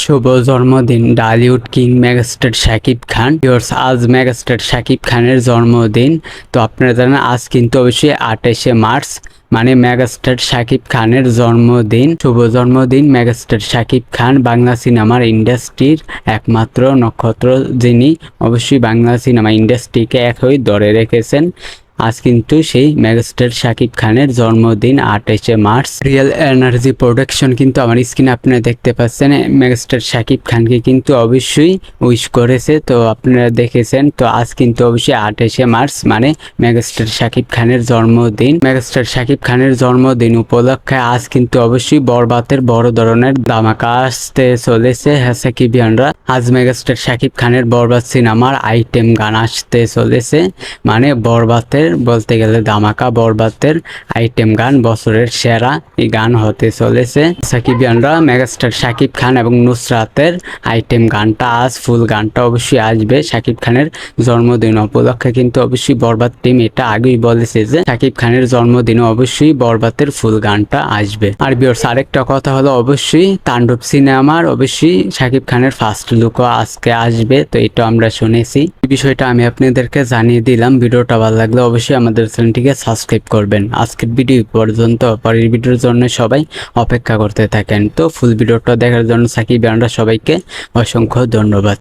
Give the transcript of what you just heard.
শুভ জন্মদিন Dhallywood king megastar Shakib Khan. আজ megastar Shakib খানের জন্মদিন। তো আপনারা জানেন আজ কিন্তু অবশ্যই 28শে মার্চ, মানে মেগাস্টার শাকিব খানের জন্মদিন। শুভ জন্মদিন মেগাস্টার শাকিব খান, বাংলা সিনেমার ইন্ডাস্ট্রির একমাত্র নক্ষত্র, যিনি অবশ্যই বাংলা সিনেমা ইন্ডাস্ট্রিকে একই ধরে রেখেছেন। আজ কিন্তু সেই মেগাস্টার শাকিব খানের জন্মদিন 28শে মার্চ। রিয়েল এনার্জি প্রোডাকশন কিন্তু আমার স্ক্রিনে আপনারা দেখতে পাচ্ছেন, মেগাস্টার শাকিব খানকে কিন্তু অবশ্যই উইশ করেছে। তো আপনারা দেখেছেন। তো আজ কিন্তু অবশ্যই 28শে মার্চ, মানে মেগাস্টার শাকিব খানের জন্মদিন। মেগাস্টার শাকিব খানের জন্মদিন উপলক্ষে আজ কিন্তু অবশ্যই বরবাতের বড় ধরনের ধামাকা আসতে চলেছে। হ্যাঁ সাকিবিয়ানরা, আজ মেগাস্টার শাকিব খানের বরবাদ সিনেমার আইটেম গান আসতে চলেছে। মানে বরবাতের বলতে গেলে ধামাকা, বরবাতের আইটেম গান বছরের সেরা এই গান হতে চলেছে। সাকিবিয়ানরা, মেগাস্টার শাকিব খান এবং নুসরাতের আইটেম গানটা আজ, ফুল গানটা অবশ্যই আসবে শাকিব খানের জন্মদিন উপলক্ষে। কিন্তু অবশ্যই বরবাদ টিম এটা আগেই বলেছে যে শাকিব খানের জন্মদিনে অবশ্যই বরবাতের ফুল গানটা আসবে। আর ভিউয়ার্স, আরেকটা কথা হলো অবশ্যই তাণ্ডব সিনেমার অবশ্যই শাকিব খানের ফার্স্ট লুকও আজকে আসবে। তো এটা আমরা শুনেছি, এই বিষয়টা আমি আপনাদেরকে জানিয়ে দিলাম। ভিডিওটা ভালো লাগলে অবশ্যই আমাদের চ্যানেলটিকে সাবস্ক্রাইব করবেন। আজকের ভিডিও পর্যন্ত, পরের ভিডিওর জন্য সবাই অপেক্ষা করতে থাকেন। তো ফুল ভিডিওটা দেখার জন্য সাকিবিয়ানরা সবাইকে অসংখ্য ধন্যবাদ।